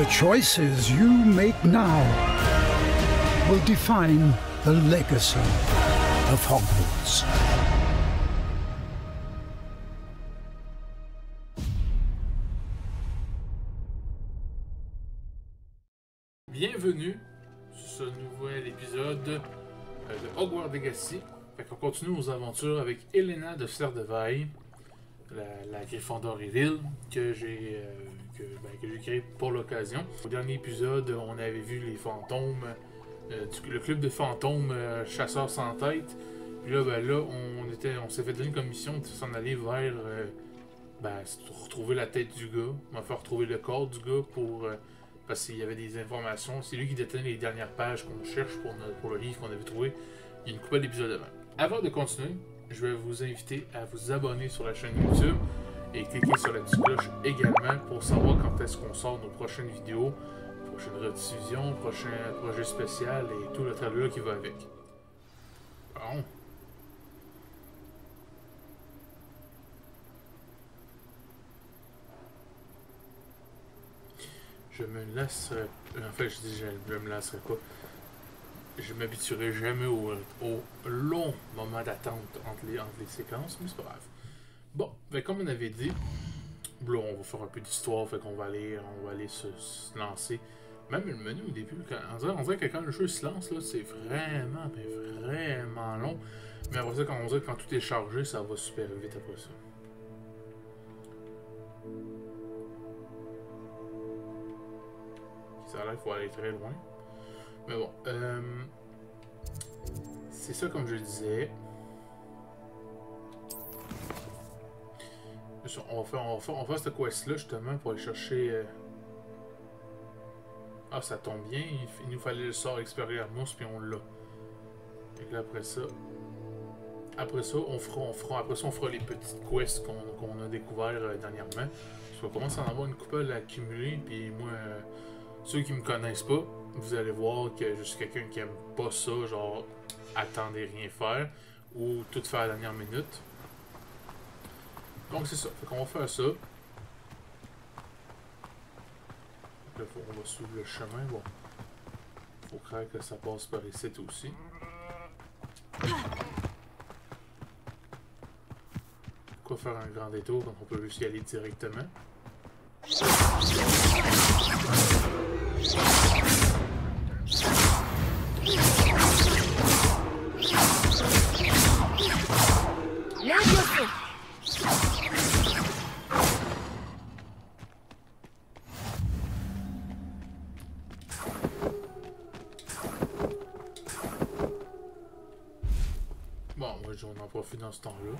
The choices you make now will define the legacy of Hogwarts. Bienvenue sur ce nouvel épisode de Hogwarts Legacy. Fait qu'on continue nos aventures avec Elena de Slardevai, la Gryffondor Evil que j'ai créé pour l'occasion. Au dernier épisode, on avait vu les fantômes, le club de fantômes chasseurs sans tête. Puis là, on s'est fait donner une commission de s'en aller vers retrouver la tête du gars. On va faire retrouver le corps du gars parce qu'il y avait des informations. C'est lui qui détenait les dernières pages qu'on cherche pour le livre qu'on avait trouvé il y a une couple d'épisodes avant. Avant de continuer, je vais vous inviter à vous abonner sur la chaîne YouTube et cliquer sur la petite cloche également pour savoir quand est-ce qu'on sort nos prochaines vidéos, prochaines rediffusions, prochains projets spéciaux et tout le tralala qui va avec. Bon. Je me lasserai... En fait, je dis je me lasserai pas. Je m'habituerai jamais au long moment d'attente entre les séquences, mais c'est pas grave. Bon, comme on avait dit, là, on va faire un peu d'histoire, fait qu'on va aller se lancer. Même le menu au début, on dirait que quand le jeu se lance, là, c'est vraiment long. Mais après ça, quand tout est chargé, ça va super vite après ça. Ça a l'air qu'il faut aller très loin. Mais bon, c'est ça comme je disais. On va faire cette quest-là justement pour aller chercher... Ah, ça tombe bien, il nous fallait le sort Expelliarmus puis on l'a. Et là après ça... on fera les petites quests qu'on a découvert dernièrement. Parce qu'on commence à en avoir une couple à accumuler, puis moi... Ceux qui me connaissent pas, vous allez voir que je suis quelqu'un qui aime pas ça, genre attendez rien faire ou tout faire à la dernière minute. Donc c'est ça, fait qu'on va faire ça. Là, on va suivre le chemin, bon. Faut croire que ça passe par ici aussi. Pourquoi faire un grand détour quand on peut juste y aller directement? Bon, moi on en profite dans ce temps-là.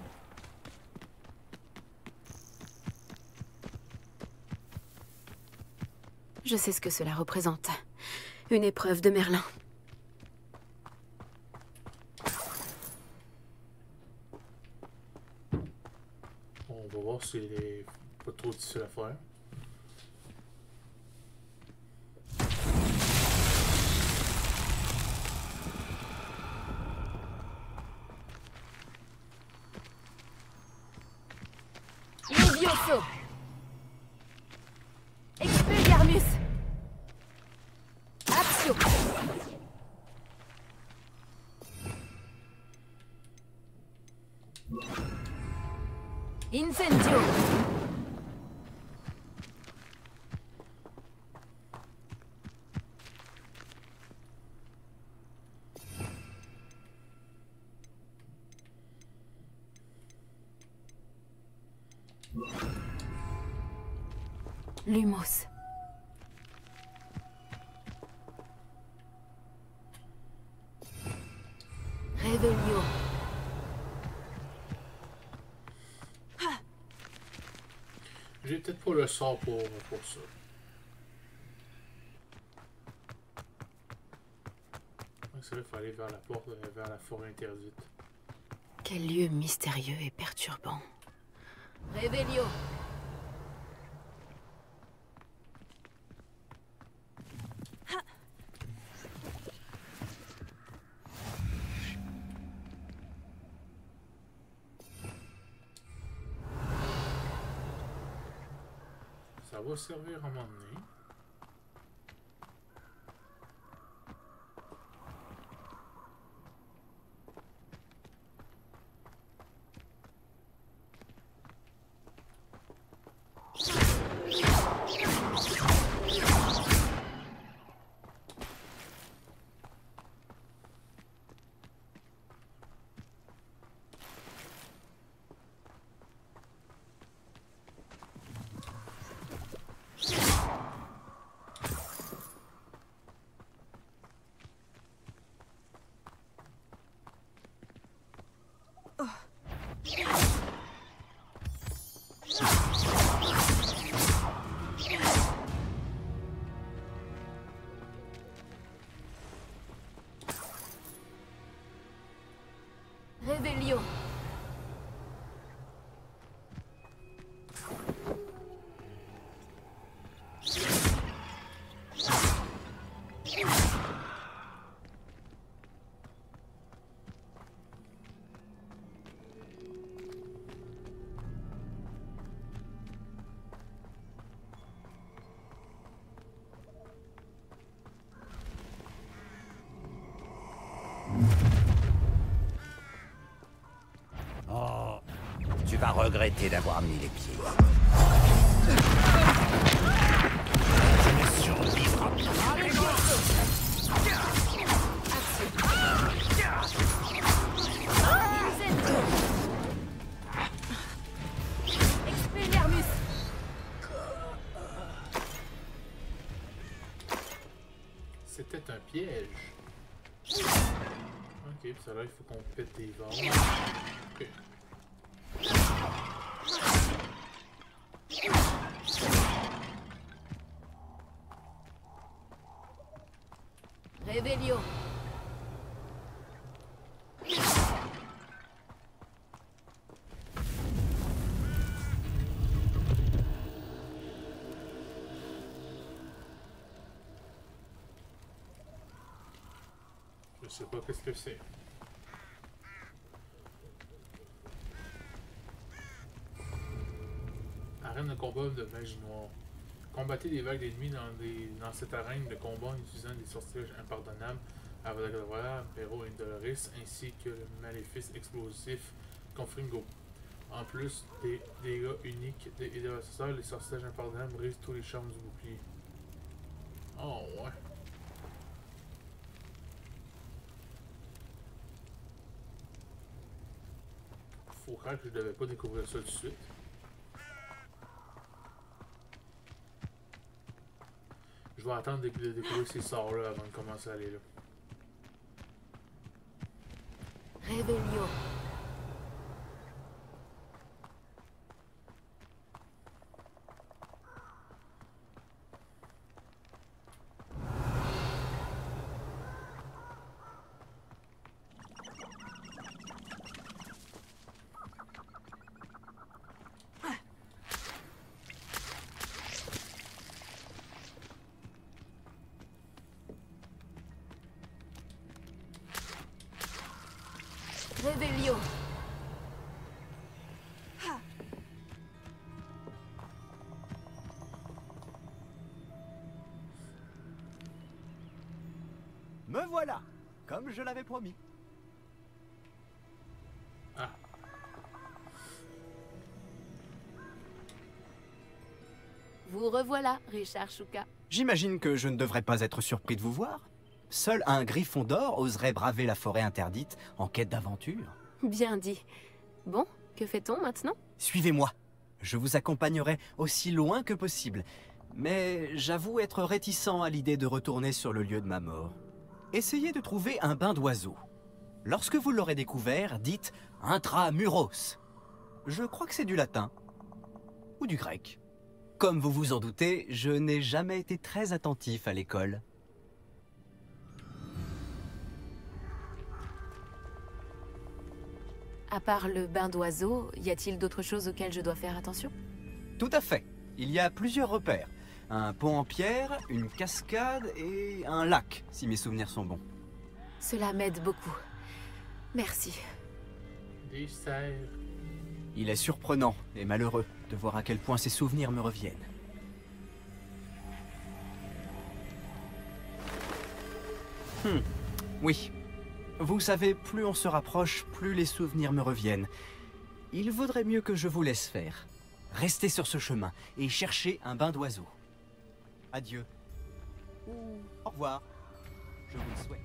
Je sais ce que cela représente. Une épreuve de Merlin. On va voir s'il est pas trop difficile à faire. Levioso! Expelliarmus! Accio! Incendio! Lumos. Revelio. J'ai peut-être pas le sort pour ça. C'est là qu'il faut aller vers la porte, vers la forêt interdite. Quel lieu mystérieux et perturbant. Revelio. Ça va servir à un moment donné. Réveillon. Oh, tu vas regretter d'avoir mis les pieds. Tu ne survivras pas. Expelliarmus. C'était un piège. Ok, puis ça là, il faut qu'on pète des vases. Ok. Réveillon. Je sais pas qu'est-ce que c'est. Arène de combat de magie noire. Combattez des vagues d'ennemis dans cette arène de combat en utilisant des sortilèges impardonnables à Vodagravara, Pero et Doloris, ainsi que le maléfice explosif Confringo. En plus des dégâts uniques et dévastateurs, les sortilèges impardonnables brisent tous les charmes du bouclier. Oh ouais. Faut croire que je devais pas découvrir ça tout de suite. Je vais attendre de découvrir ces sorts-là avant de commencer à aller là. Réveillon. Réveillon. Me voilà, comme je l'avais promis. Ah. Vous revoilà, Richard Shuka. J'imagine que je ne devrais pas être surpris de vous voir. Seul un griffon d'or oserait braver la forêt interdite en quête d'aventure. Bien dit. Bon, que fait-on maintenant? Suivez-moi. Je vous accompagnerai aussi loin que possible. Mais j'avoue être réticent à l'idée de retourner sur le lieu de ma mort. Essayez de trouver un bain d'oiseau. Lorsque vous l'aurez découvert, dites « intramuros ». Je crois que c'est du latin. Ou du grec. Comme vous vous en doutez, je n'ai jamais été très attentif à l'école. À part le bain d'oiseau, y a-t-il d'autres choses auxquelles je dois faire attention? Tout à fait. Il y a plusieurs repères. Un pont en pierre, une cascade et un lac, si mes souvenirs sont bons. Cela m'aide beaucoup. Merci. Des cerfs. Il est surprenant et malheureux de voir à quel point ces souvenirs me reviennent. Oui. Vous savez, plus on se rapproche, plus les souvenirs me reviennent. Il vaudrait mieux que je vous laisse faire. Restez sur ce chemin et cherchez un bain d'oiseau. Adieu. Ou au revoir. Je vous le souhaite.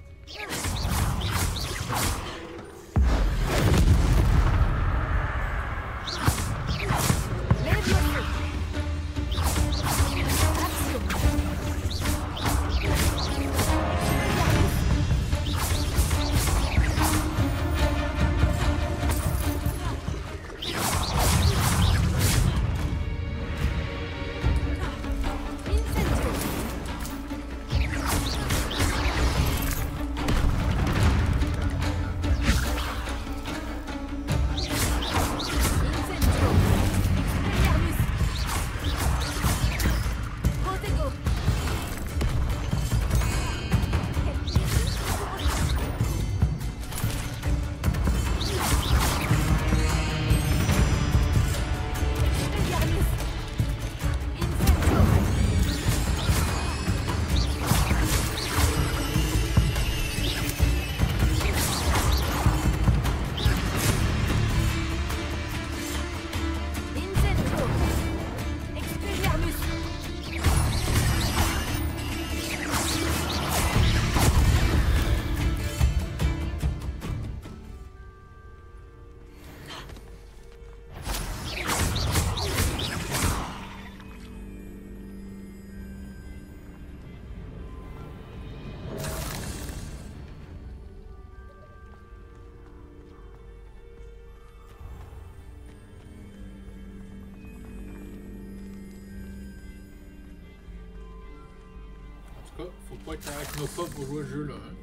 tout cas, faut pas être arachnophobe pour jouer le jeu là. Hein?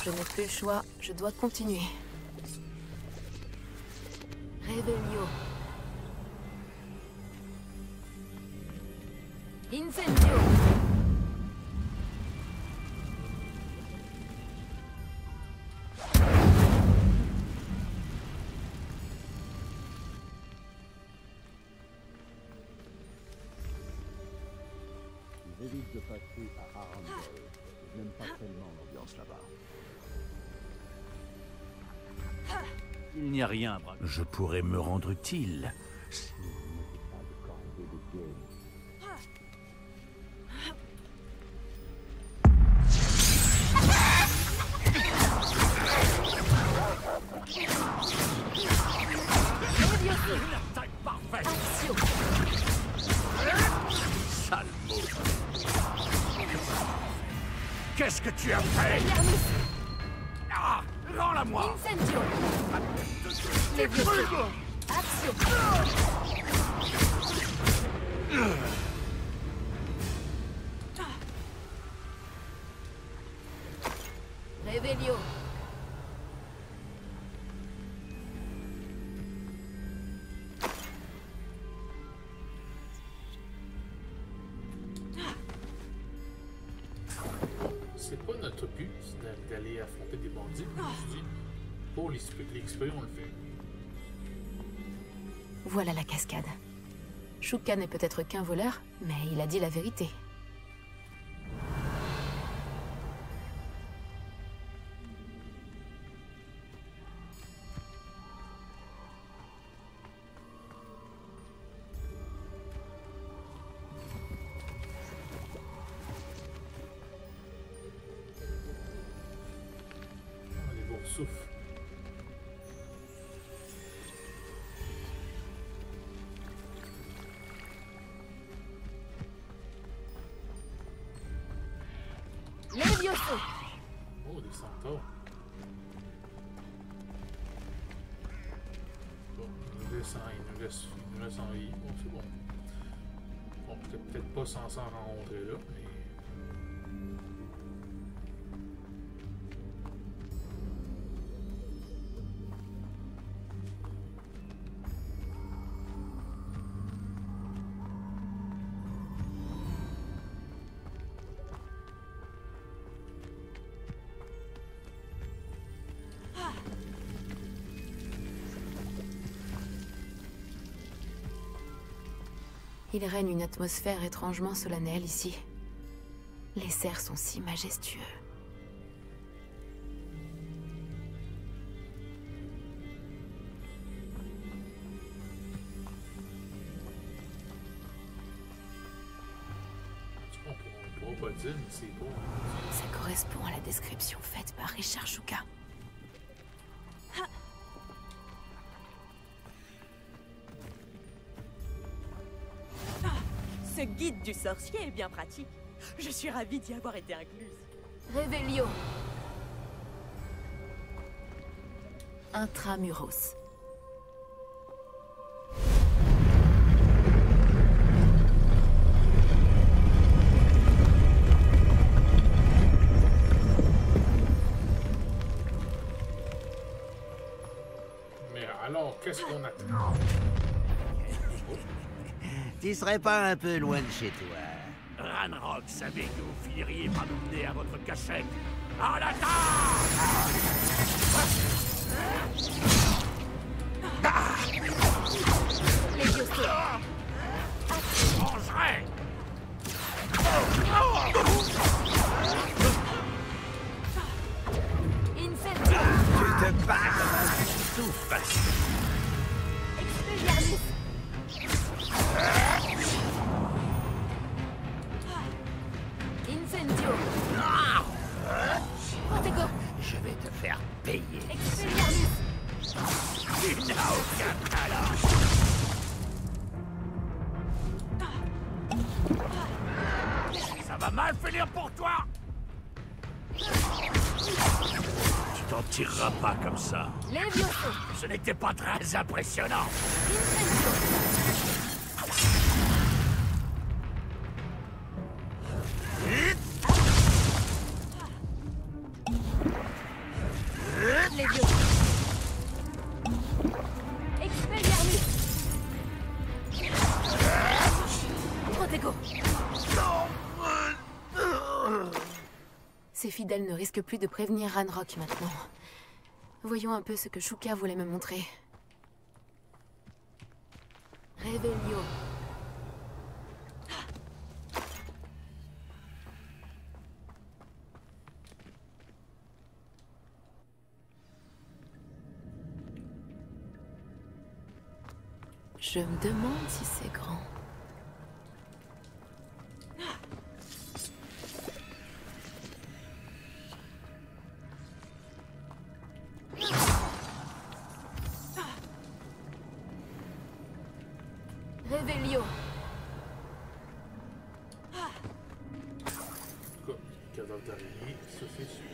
Je n'ai plus le choix, je dois continuer. Revelio. Incendio. J'évite de passer à Arendelle. Je n'aime pas tellement l'ambiance là-bas. Il n'y a rien, Braque. Je pourrais me rendre utile. Si vous n'êtes pas de corvée de gaine. Une attaque parfaite. Sale mot. Qu'est-ce que tu as fait? Ah, rends-la-moi. Incendio. Action. Revelio. C'est pas notre but d'aller affronter des bandits. Je me suis dit, pour l'XP, on le fait. Voilà la cascade. Shuka n'est peut-être qu'un voleur, mais il a dit la vérité. Les beaux souffles. Levioso. Oh, des centaures. Bon, il nous laisse en vie. Bon, c'est bon. Bon, peut-être pas sans s'en rencontrer là, mais... Il règne une atmosphère étrangement solennelle ici. Les cerfs sont si majestueux. On pourra pas dire, mais c'est beau. Ça correspond à la description faite par Richard Shuka. Ce guide du sorcier est bien pratique. Je suis ravie d'y avoir été incluse. Revelio. Intramuros. Mais alors, qu'est-ce qu'on attend? Tu serais pas un peu loin de chez toi? Ranrock savait que vous finiriez par nous mener à votre cachette. En attaque! Levioso. Mangerai! Incendio. Tu te bats comme un petit souffle. Expelliarmus. Incendio. Protego. Je vais te faire payer. Expelliarmus. Tu n'as aucun talent! Ça va mal finir pour toi! Tu t'en tireras pas comme ça. Levioso. Ce n'était pas très impressionnant. Incendio. fidèles ne risquent plus de prévenir Ranrock maintenant. Voyons un peu ce que Shuka voulait me montrer. Revelio. Je me demande si c'est grand. Revelio. Cadavre d'araignée, ça c'est sûr.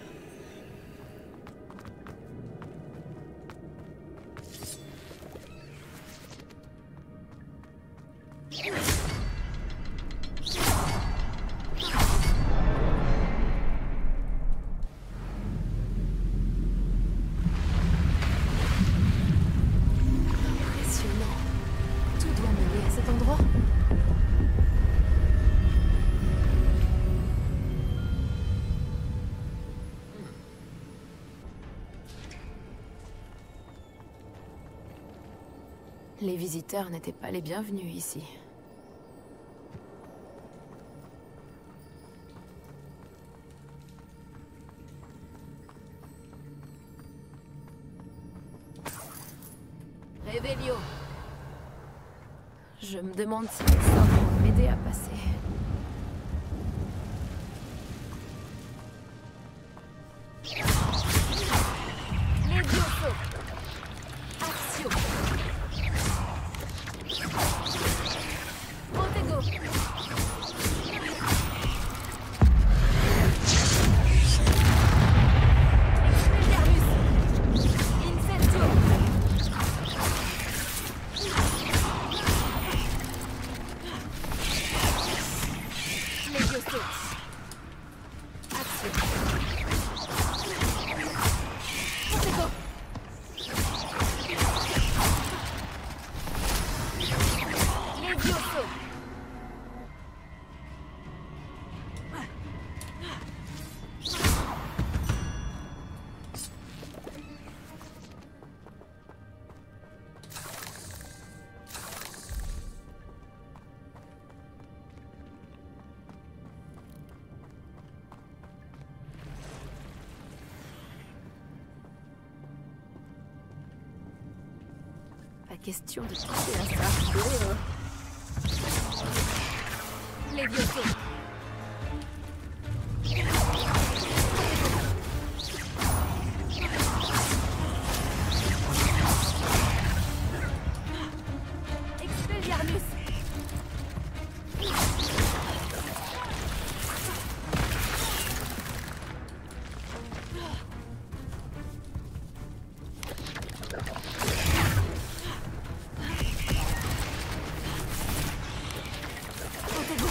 Impressionnant. Tout doit mener à cet endroit. Les visiteurs n'étaient pas les bienvenus ici. Revelio. Je me demande si les sorts vont m'aider à passer. Levioso. Axio. Protego. Expelliarmus. Incendio. Levioso. Axio. Protego. Levioso. Pas question de toucher à ça. Levioso. Expelliarmus. Protego.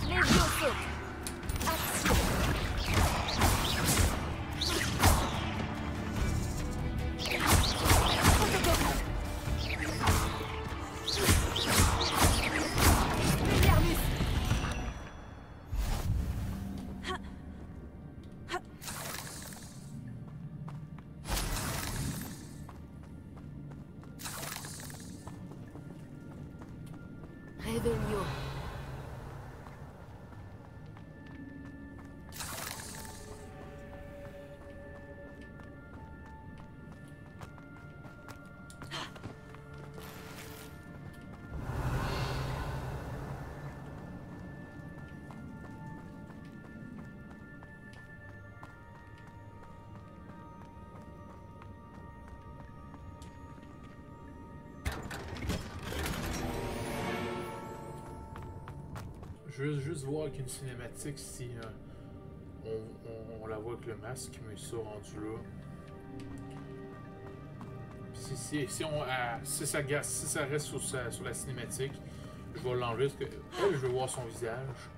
Levioso. Axio. Protego. Expelliarmus. Revelio. Je veux juste voir avec une cinématique si on la voit avec le masque, mais ça rendu là. Si ça reste sur la cinématique, je vais l'enlever parce que je veux voir son visage.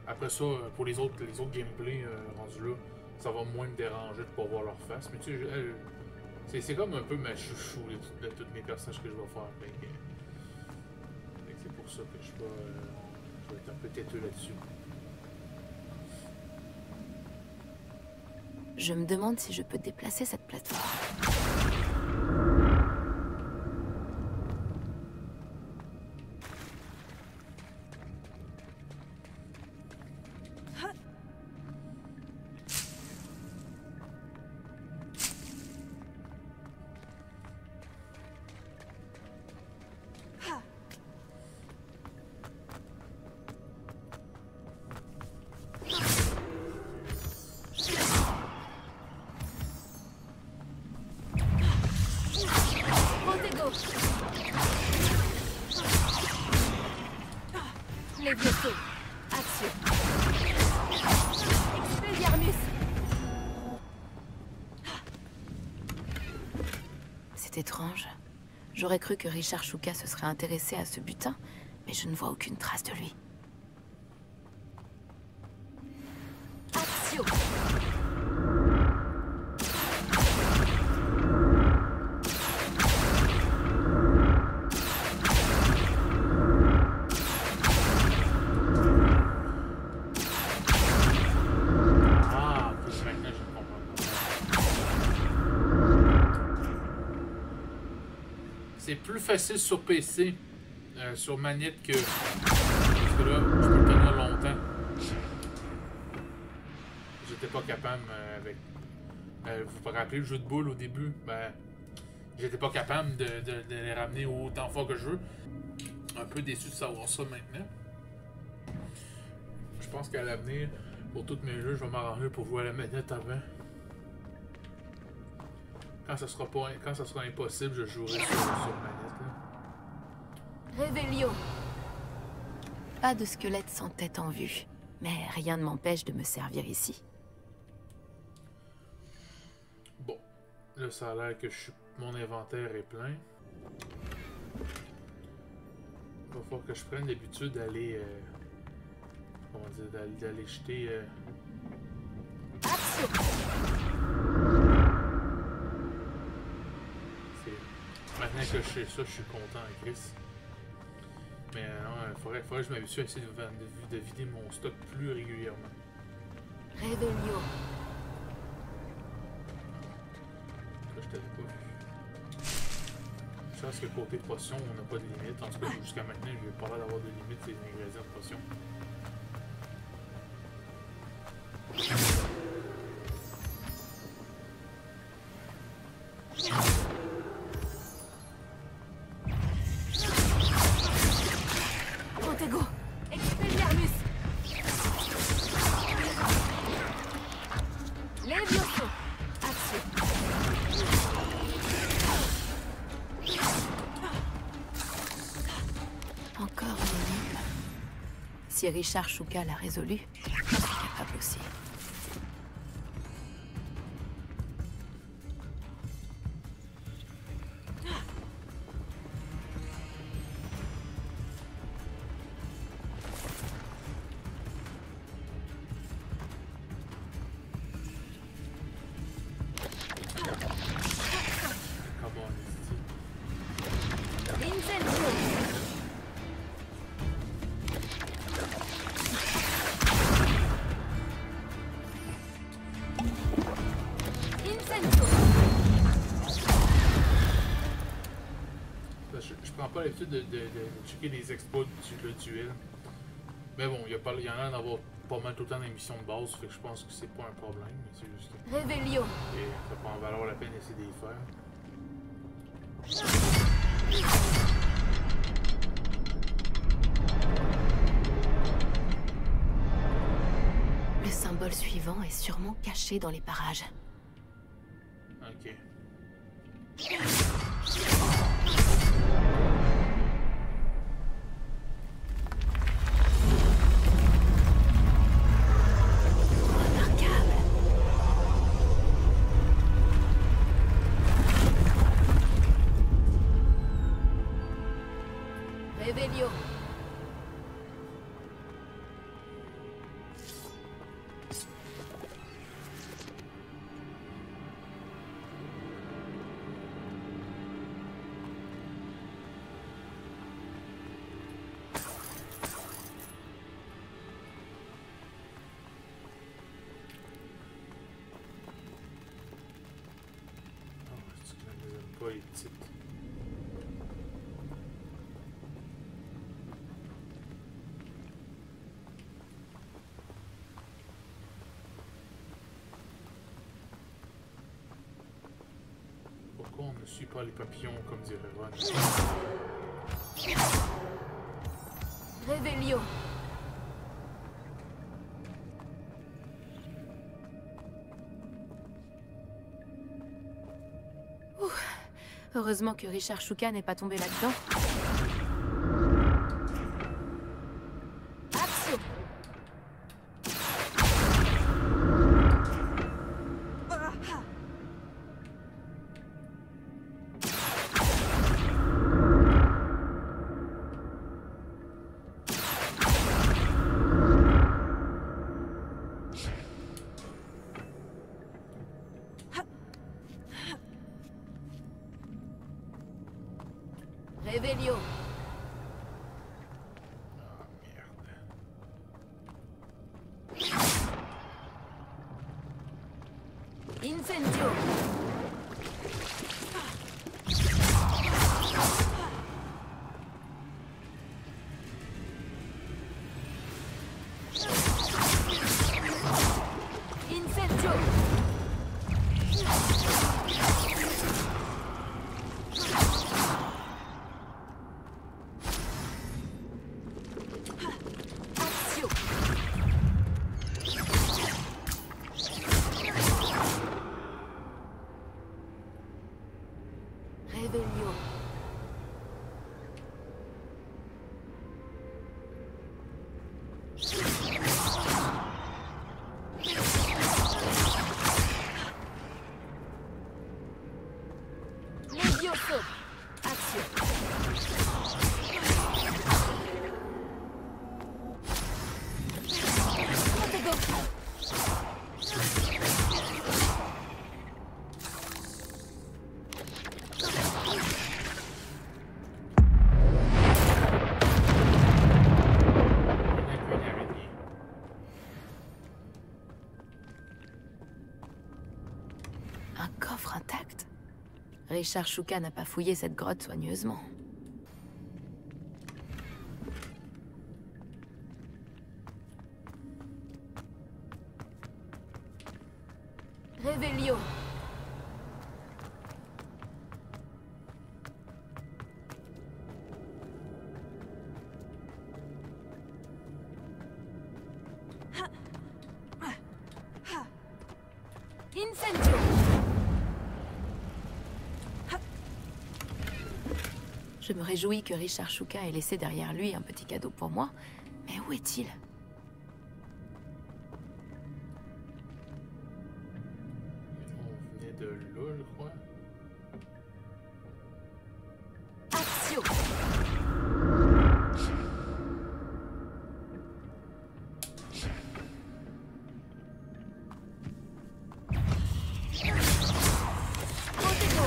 Après ça, pour les autres gameplays rendus là, ça va moins me déranger de pas voir leur face. Mais tu sais, c'est comme un peu ma chouchou de tous mes personnages que je vais faire. C'est pour ça que je vais être un peu têteux là-dessus. Je me demande si je peux déplacer cette plateforme. C'est étrange. J'aurais cru que Richard Shuka se serait intéressé à ce butin, mais je ne vois aucune trace de lui. Action! C'est plus facile sur PC, sur manette que... Parce que là, je peux le tenir longtemps. J'étais pas capable avec... vous vous rappelez le jeu de boules au début? Ben, j'étais pas capable de les ramener autant fort que je veux. Un peu déçu de savoir ça maintenant. Je pense qu'à l'avenir, pour tous mes jeux, je vais m'arranger pour jouer à la manette avant. Quand ça sera impossible, je jouerai sur manette. Réveillon. Pas de squelette sans tête en vue, mais rien ne m'empêche de me servir ici. Bon, là ça a l'air que mon inventaire est plein. Il va falloir que je prenne l'habitude d'aller... comment dire, d'aller jeter... Action! Maintenant que je sais ça, je suis content, Chris. Mais non, faudrait que je m'habitue à essayer de vider mon stock plus régulièrement. Réveillon. Ça, je t'avais pas vu. Je pense que côté potion, on n'a pas de limite. En tout cas, jusqu'à maintenant, je n'ai pas l'air d'avoir de limite sur les ingrédients de potion. Si Richard Shuka l'a résolu, je suis capable aussi. Je prends pas l'habitude de checker les exploits du duel. Mais bon, il y en a d'avoir pas mal tout le temps dans les missions de base, fait que je pense que c'est pas un problème, mais c'est juste que... Réveillon. Et ça peut en valoir la peine d'essayer de les faire. Le symbole suivant est sûrement caché dans les parages. Ok. Réveillon. les petites. Pourquoi on ne suit pas les papillons comme dirait Ron? Révélio. Heureusement que Richard Shuka n'est pas tombé là-dedans. Action. Révélio. Ah, merde. Incendio. Incendio. Accio. Révélio. Levioso. Accio. Protego. Un poignet araignée. Un coffre intact? Richard Shuka n'a pas fouillé cette grotte soigneusement. Révélio. Incendio. Je me réjouis que Richard Shuka ait laissé derrière lui un petit cadeau pour moi, mais où est-il? On venait de là, je crois. Accio. Protego.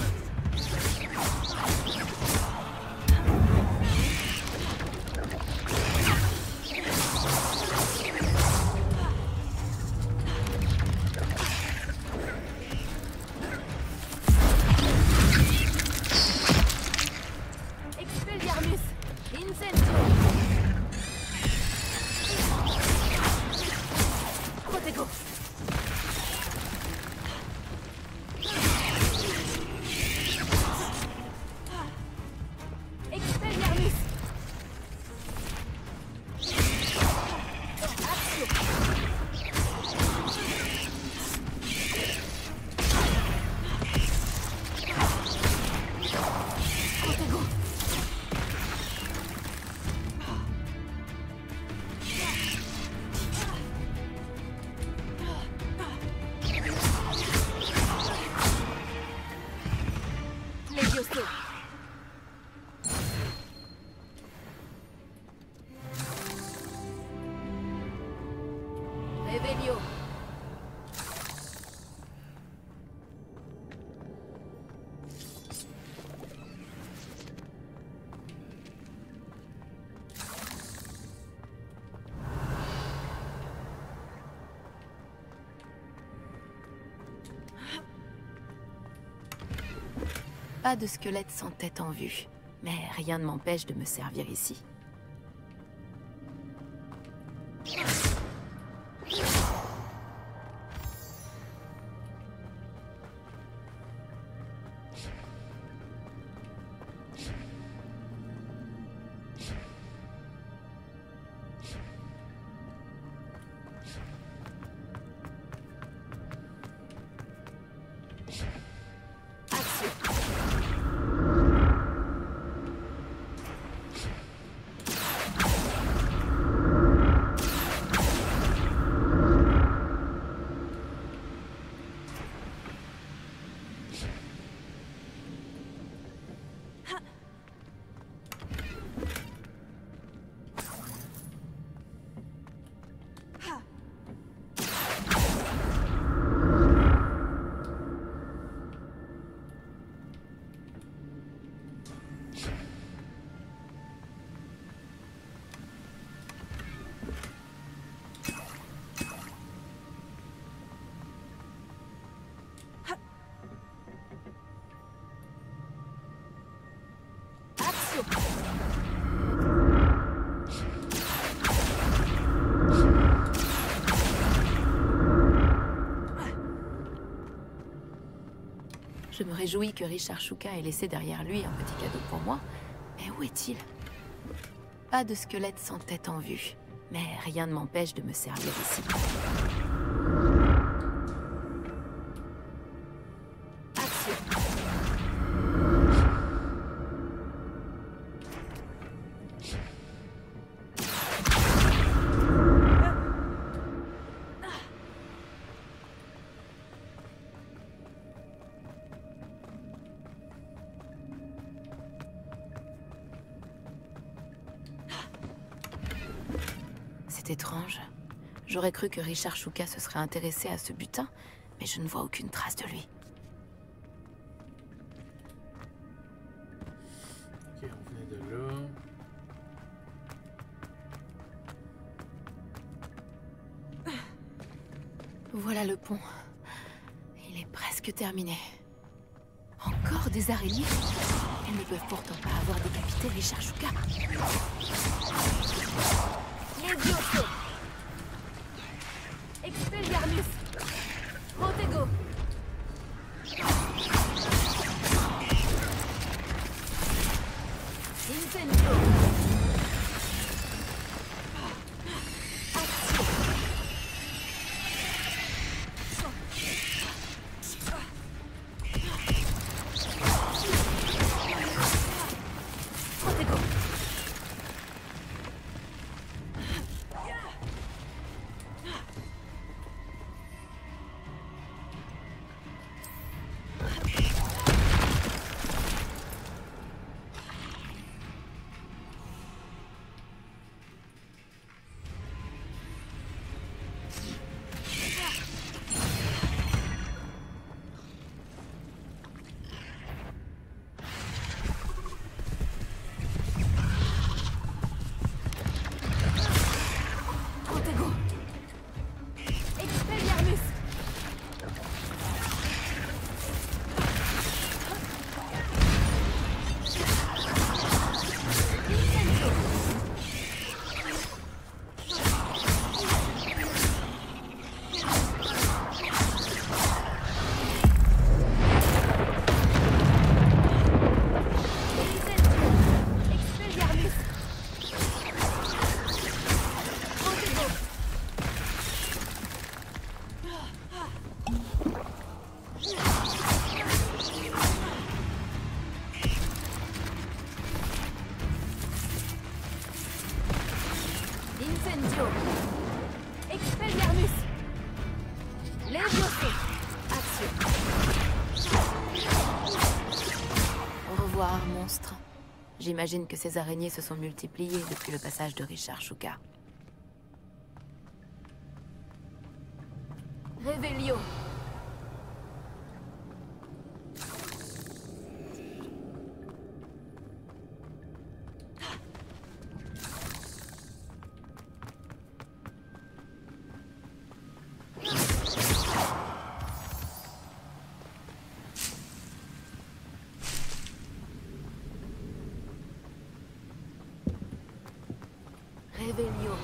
Expelliarmus. Incendio. Protego. Expelliarmus. Accio. Protego. Levioso. Révélio. Pas de squelette sans tête en vue, mais rien ne m'empêche de me servir ici. Je me réjouis que Richard Shuka ait laissé derrière lui un petit cadeau pour moi. Mais où est-il? Pas de squelette sans tête en vue. Mais rien ne m'empêche de me servir ici. C'est étrange. J'aurais cru que Richard Shuka se serait intéressé à ce butin, mais je ne vois aucune trace de lui. Ok, on venait de là. Voilà le pont. Il est presque terminé. Encore des araignées? Elles ne peuvent pourtant pas avoir décapité Richard Shuka. Levioso. Expelliarmus. Protego. Incendio. Incendio. Expelliarmus. Levioso. Action. Au revoir, monstre. J'imagine que ces araignées se sont multipliées depuis le passage de Richard Shuka. Revelio. Revelio.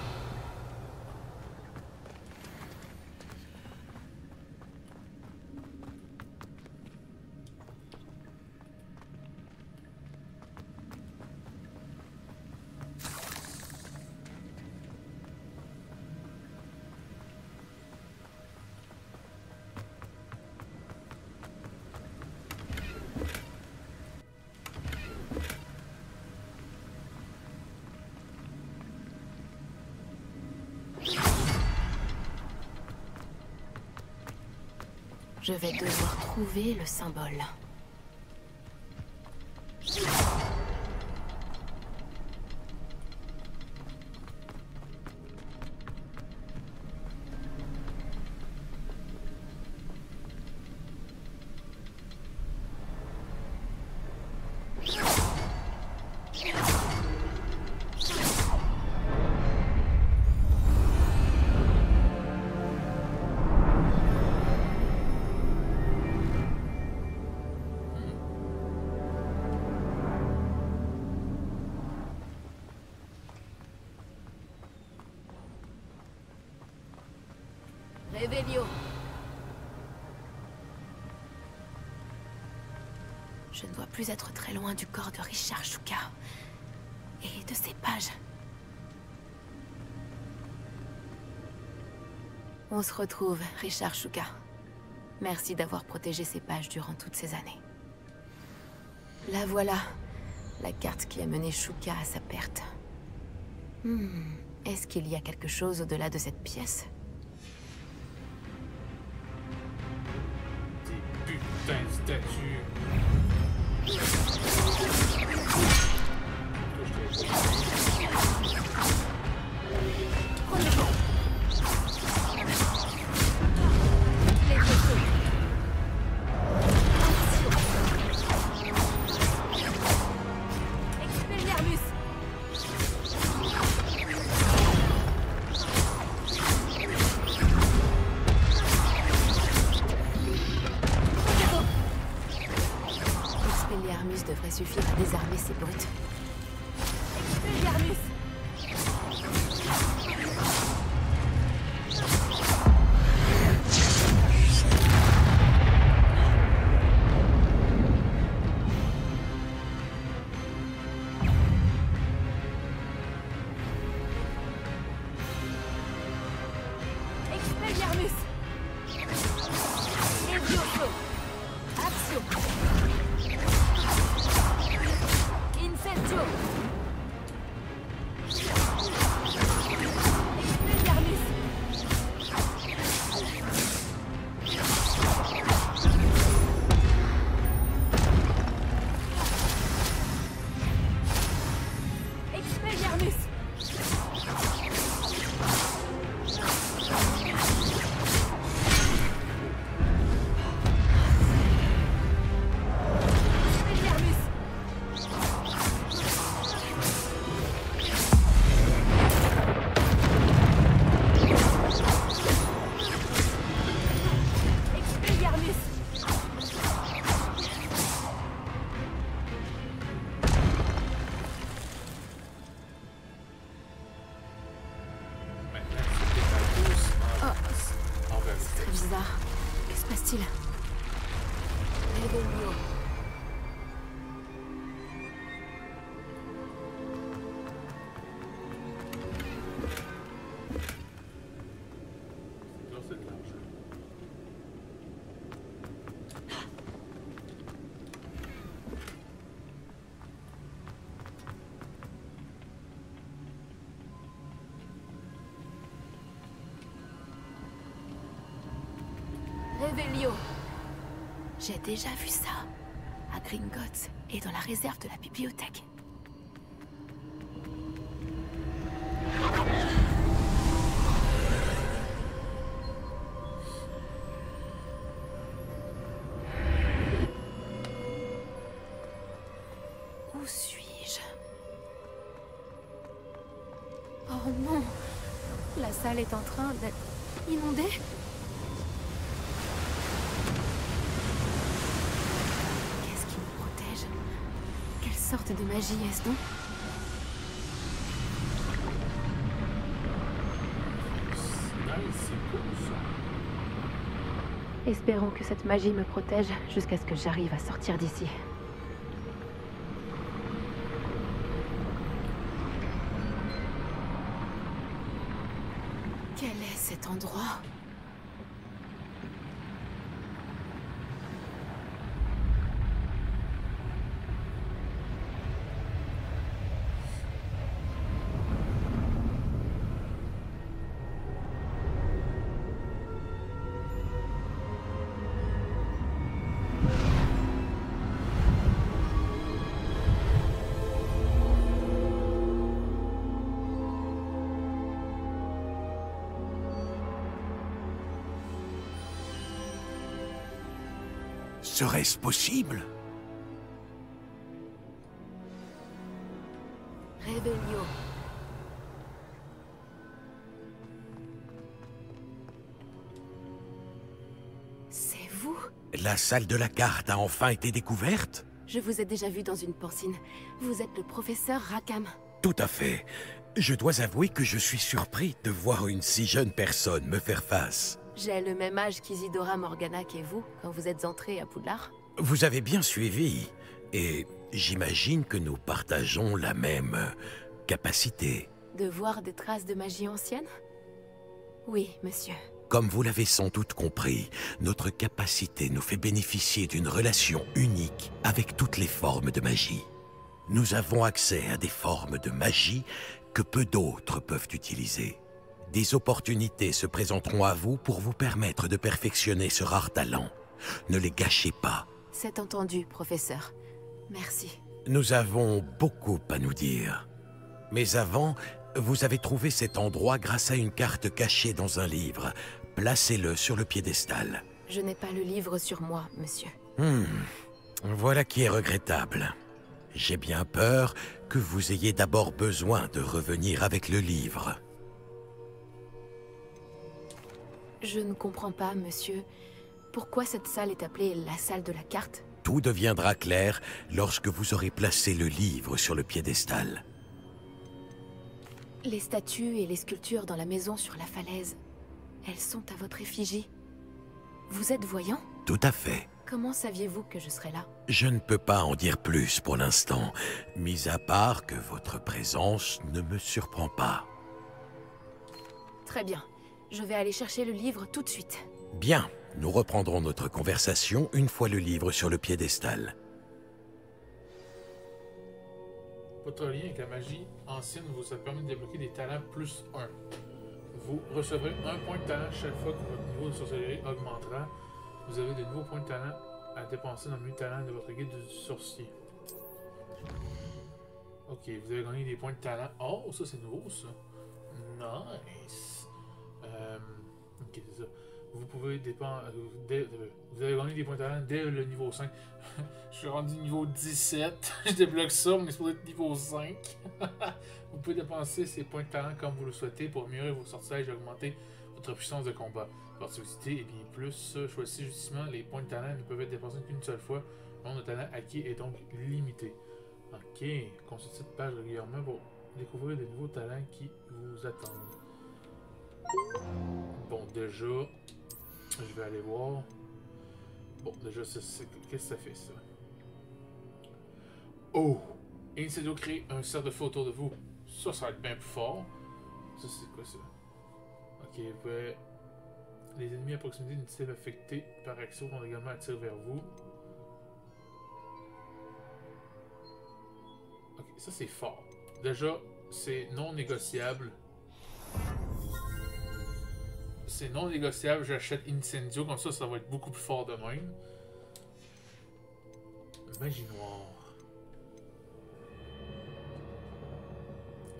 Je vais devoir trouver le symbole. Revelio. Je ne dois plus être très loin du corps de Richard Shuka. Et de ses pages. On se retrouve, Richard Shuka. Merci d'avoir protégé ces pages durant toutes ces années. La voilà, la carte qui a mené Shuka à sa perte. Est-ce qu'il y a quelque chose au-delà de cette pièce ? Putain de statue. Expelliarmus devrait suffire à désarmer ces brutes. Expelliarmus! Expelliarmus! Levioso! Axio! Incendio! Expelliarmus! Expelliarmus! Expelliarmus! Expelliarmus! Maintenant, c'était à tous. Oh, Envers c'est très les textes. bizarre. Que se passe-t-il? Revelio. Là, c'est de l'argent. Revelio. J'ai déjà vu ça. À Gringotts et dans la réserve de la bibliothèque. Où suis-je? Oh non! La salle est en train d'être inondée? Qu'est-ce qui me protège? Quelle sorte de magie est-ce donc? Espérons que cette magie me protège jusqu'à ce que j'arrive à sortir d'ici. Quel est cet endroit? Serait-ce possible? Revelio. C'est vous? La salle de la carte a enfin été découverte? Je vous ai déjà vu dans une porcine. Vous êtes le professeur Rackham. Tout à fait. Je dois avouer que je suis surpris de voir une si jeune personne me faire face. J'ai le même âge qu'Isidora Morgana et vous, quand vous êtes entrés à Poudlard. Vous avez bien suivi, et j'imagine que nous partageons la même capacité. De voir des traces de magie ancienne? Oui, monsieur. Comme vous l'avez sans doute compris, notre capacité nous fait bénéficier d'une relation unique avec toutes les formes de magie. Nous avons accès à des formes de magie que peu d'autres peuvent utiliser. Des opportunités se présenteront à vous pour vous permettre de perfectionner ce rare talent. Ne les gâchez pas. C'est entendu, professeur. Merci. Nous avons beaucoup à nous dire. Mais avant, vous avez trouvé cet endroit grâce à une carte cachée dans un livre. Placez-le sur le piédestal. Je n'ai pas le livre sur moi, monsieur. Voilà qui est regrettable. J'ai bien peur que vous ayez d'abord besoin de revenir avec le livre. Je ne comprends pas, monsieur. Pourquoi cette salle est appelée la salle de la carte? Tout deviendra clair lorsque vous aurez placé le livre sur le piédestal. Les statues et les sculptures dans la maison sur la falaise, elles sont à votre effigie. Vous êtes voyant? Tout à fait. Comment saviez-vous que je serais là? Je ne peux pas en dire plus pour l'instant, mis à part que votre présence ne me surprend pas. Très bien. Je vais aller chercher le livre tout de suite. Bien, nous reprendrons notre conversation une fois le livre sur le piédestal. Votre lien avec la magie ancienne vous a permis de débloquer des talents plus 1. Vous recevrez un point de talent chaque fois que votre niveau de sorcellerie augmentera. Vous avez de nouveaux points de talent à dépenser dans le menu talent de votre guide du sorcier. Ok, vous avez gagné des points de talent. Oh, ça c'est nouveau ça. Nice. Ok, c'est ça. Vous pouvez dépenser. Vous avez gagné des points de talent dès le niveau 5. Je suis rendu niveau 17. Je débloque ça, mais c'est pour être niveau 5. Vous pouvez dépenser ces points de talent comme vous le souhaitez pour améliorer vos sortilèges et augmenter votre puissance de combat. Votre utilité est bien plus. Choisissez justement les points de talent ne peuvent être dépensés qu'une seule fois. Le nombre de talent acquis est donc limité. Ok. Consultez cette page régulièrement pour découvrir de nouveaux talents qui vous attendent. Bon, déjà, je vais aller voir. Bon, déjà, qu'est-ce que ça fait, ça? Oh! Incendio crée un cercle de feu autour de vous. Ça va être bien plus fort. Ça, c'est quoi, ça? Ok, ouais. Les ennemis à proximité d'une cible affectée par action vont également attirer vers vous. Ok, ça, c'est fort. Déjà, c'est non négociable. C'est non négociable, j'achète Incendio, comme ça va être beaucoup plus fort de même. Magie noire.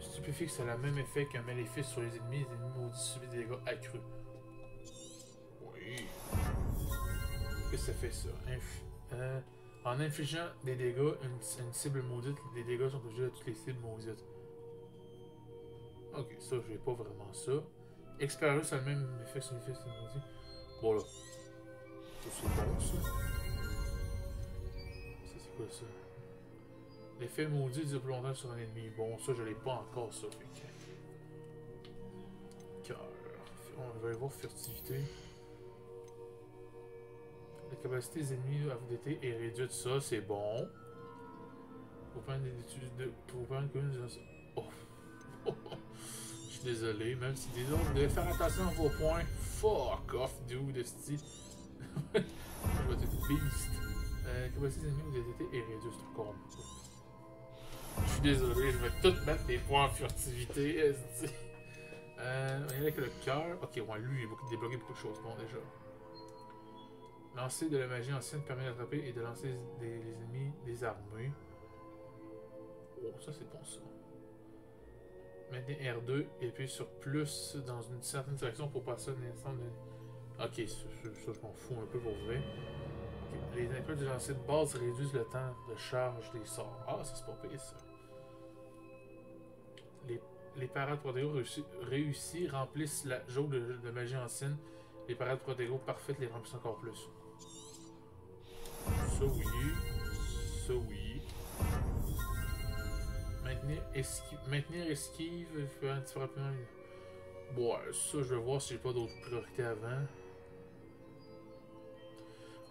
Stupéfixe a le même effet qu'un maléfice sur les ennemis maudits subissent des dégâts accrus. Oui. Qu'est-ce que ça fait ça? En infligeant des dégâts une cible maudite, les dégâts sont obligés à toutes les cibles maudites. Ok, ça, j'ai pas vraiment ça. Expérience a le même effet sur les fesses maudits. Bon là. Ça c'est bon ça. Ça c'est quoi ça? L'effet maudit dure plus longtemps sur un ennemi. Bon, ça je l'ai pas encore ça. Cœur. On va aller voir furtivité. capacité des ennemis à vous détecter est réduite. Ça, c'est bon. Pour prendre des études de... Pour prendre que... Oh. Je suis désolé, même si des autres, vous devez faire attention à vos points. Fuck off, dude, de style. Je vais être beast. Capacité des ennemis à vous détecter est réduite. C'est encore bon. Je suis désolé, je vais tout mettre mes points en furtivité. On va y aller avec le cœur. Ok, ouais, lui, il a débloqué beaucoup de choses. Bon, déjà. Lancer de la magie ancienne permet d'attraper et de lancer les ennemis désarmés. Oh, ça c'est bon ça. Maintenez R2 et puis sur plus dans une certaine direction pour passer un instant de... Ok, ça je m'en fous un peu pour vrai. Okay. Les impacts de lancer de base réduisent le temps de charge des sorts. Ah, ça c'est pas pire ça. Les parades protégos réussis remplissent la jauge de magie ancienne. Les parades protégos parfaites les remplissent encore plus. Ça oui. Ça oui. Maintenir esquive, faire un petit rapidement. Bon, ça je vais voir si j'ai pas d'autres priorités avant.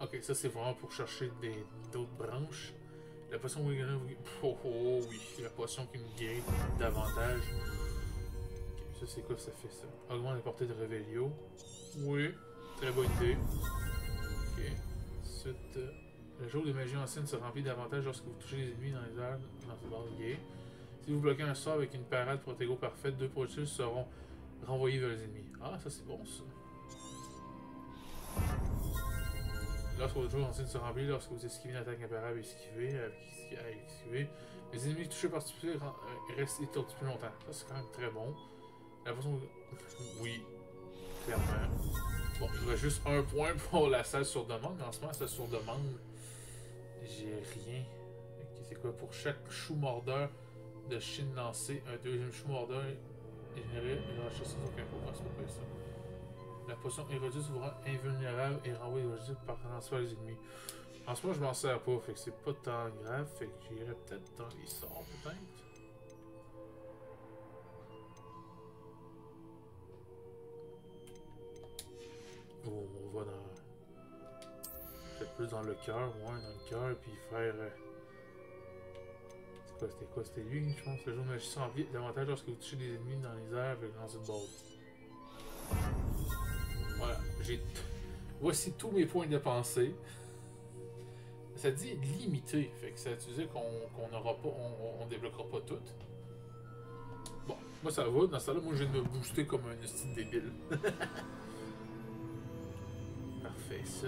Ok, ça c'est vraiment pour chercher d'autres branches. La potion oui, la potion qui me guérit davantage. Ok, ça c'est quoi ça fait ça? Augmente la portée de Revelio. Oui, très bonne idée. Ok. Ensuite, le jour de magie ancienne se remplit davantage lorsque vous touchez les ennemis dans les airs dans ce bord gay. Si vous bloquez un sort avec une parade protégo parfaite, 2 projectiles seront renvoyés vers les ennemis. Ah, ça c'est bon ça. Lorsque votre jour ancienne se remplit, lorsque vous esquivez une attaque imparable esquiver, les ennemis touchés par ce type restent étourdis plus longtemps. Ça c'est quand même très bon. La façon... Oui, clairement. Bon, il me reste juste un point pour la salle sur demande, mais en ce moment, la salle sur demande, j'ai rien. Okay, c'est quoi? Pour chaque chou mordeur de Chine lancé, un deuxième chou mordeur est généré et lâché sans aucun pouvoir. C'est pas ça. La potion érudite vous rend invulnérable et renvoie les objectifs par transfert les ennemis. En ce moment, je m'en sers pas, fait que c'est pas tant grave, fait que j'irai peut-être dans les sorts, peut-être. Oh, on va dans... Peut-être plus dans le cœur, ouais, dans le cœur, puis faire... C'était quoi? C'était lui, je pense. Le jour de magie s'envie davantage lorsque vous touchez des ennemis dans les airs avec le lancer de base. Voilà, j'ai... Voici tous mes points de pensée. Ça dit limité, fait que ça veut dire qu'on n'aura pas... On débloquera pas tout. Bon, moi ça va, dans ce temps-là, moi je viens de me booster comme un style débile. Parfait, ça.